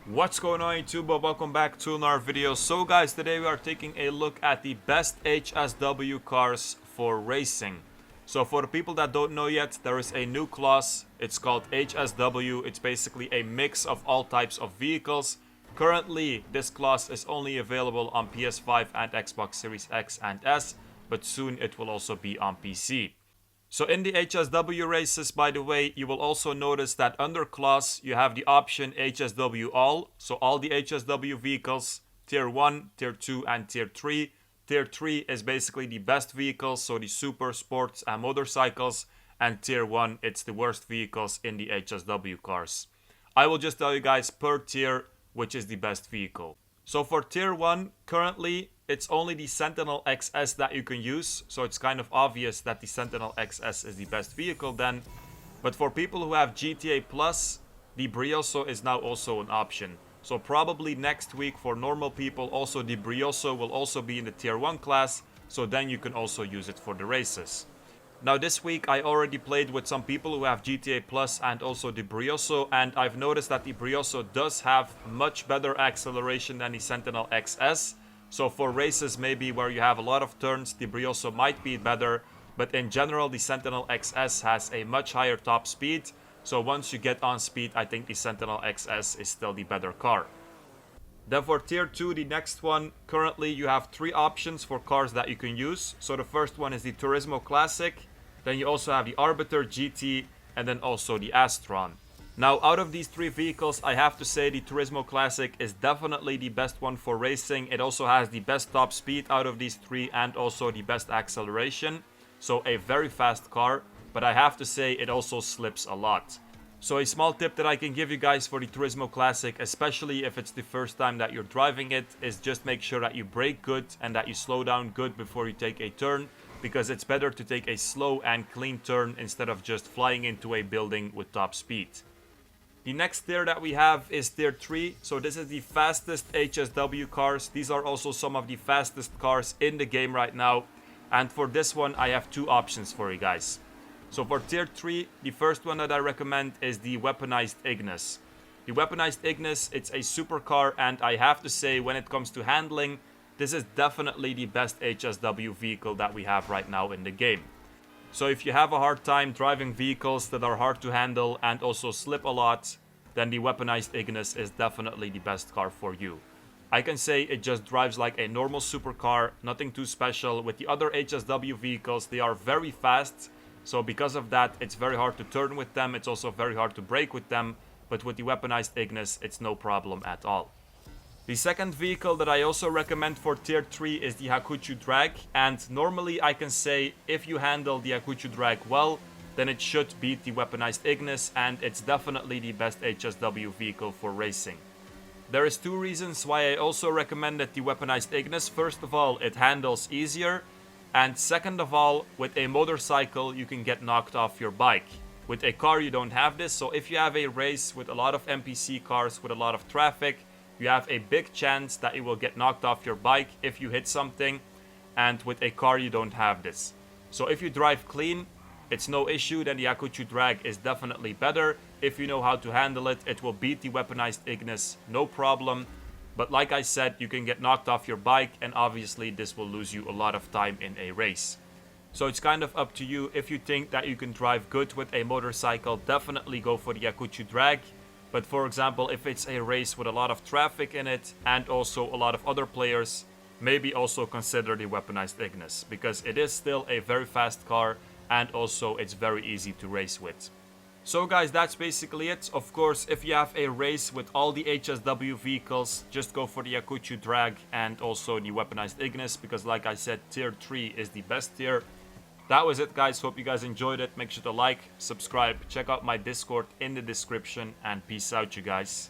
What's going on YouTube? Welcome back to another video. So guys, today we are taking a look at the best HSW cars for racing. So for the people that don't know yet, there is a new class. It's called HSW. It's basically a mix of all types of vehicles. Currently, this class is only available on PS5 and Xbox Series X and S, but soon it will also be on PC. So in the HSW races, by the way, you will also notice that under class, you have the option HSW All. So all the HSW vehicles, Tier 1, Tier 2 and Tier 3. Tier 3 is basically the best vehicles, so the super sports and motorcycles. And Tier 1, it's the worst vehicles in the HSW cars. I will just tell you guys per tier which is the best vehicle. So for Tier 1, currently, it's only the Sentinel XS that you can use. So it's kind of obvious that the Sentinel XS is the best vehicle then. But for people who have GTA Plus, the Brioso is now also an option. So probably next week for normal people, also the Brioso will also be in the Tier 1 class. So then you can also use it for the races. Now this week I already played with some people who have GTA Plus and also the Brioso, and I've noticed that the Brioso does have much better acceleration than the Sentinel XS. So for races maybe where you have a lot of turns, the Brioso might be better, but in general the Sentinel XS has a much higher top speed. So once you get on speed, I think the Sentinel XS is still the better car. Then for Tier 2, the next one, currently you have three options for cars that you can use. So the first one is the Turismo Classic, then you also have the Arbiter GT, and then also the Astron. Now out of these three vehicles, I have to say the Turismo Classic is definitely the best one for racing. It also has the best top speed out of these three and also the best acceleration. So a very fast car, but I have to say it also slips a lot. So a small tip that I can give you guys for the Turismo Classic, especially if it's the first time that you're driving it, is just make sure that you brake good and that you slow down good before you take a turn, because it's better to take a slow and clean turn instead of just flying into a building with top speed. The next tier that we have is Tier 3, so this is the fastest HSW cars. These are also some of the fastest cars in the game right now, and for this one I have two options for you guys. So for Tier 3, the first one that I recommend is the Weaponized Ignis. The Weaponized Ignis, it's a supercar, and I have to say when it comes to handling, this is definitely the best HSW vehicle that we have right now in the game. So if you have a hard time driving vehicles that are hard to handle and also slip a lot, then the Weaponized Ignis is definitely the best car for you. I can say it just drives like a normal supercar, nothing too special. With the other HSW vehicles, they are very fast. So because of that, it's very hard to turn with them. It's also very hard to brake with them. But with the Weaponized Ignis, it's no problem at all. The second vehicle that I also recommend for Tier 3 is the Hakuchu Drag. And normally I can say if you handle the Hakuchu Drag well, then it should beat the Weaponized Ignis. And it's definitely the best HSW vehicle for racing. There is two reasons why I also recommended the Weaponized Ignis. First of all, it handles easier. And second of all, with a motorcycle, you can get knocked off your bike. With a car, you don't have this. So if you have a race with a lot of NPC cars, with a lot of traffic, you have a big chance that you will get knocked off your bike if you hit something. And with a car, you don't have this. So if you drive clean, it's no issue. Then the Hakuchu Drag is definitely better. If you know how to handle it, it will beat the Weaponized Ignis, no problem. But like I said, you can get knocked off your bike, and obviously this will lose you a lot of time in a race. So it's kind of up to you. If you think that you can drive good with a motorcycle, definitely go for the Hakuchu Drag. But for example, if it's a race with a lot of traffic in it and also a lot of other players, maybe also consider the Weaponized Ignis, because it is still a very fast car and also it's very easy to race with. So guys, that's basically it. Of course, if you have a race with all the HSW vehicles, just go for the Hakuchu Drag and also the Weaponized Ignis, because like I said, Tier 3 is the best tier. That was it guys, hope you guys enjoyed it. Make sure to like, subscribe, check out my Discord in the description, and peace out you guys.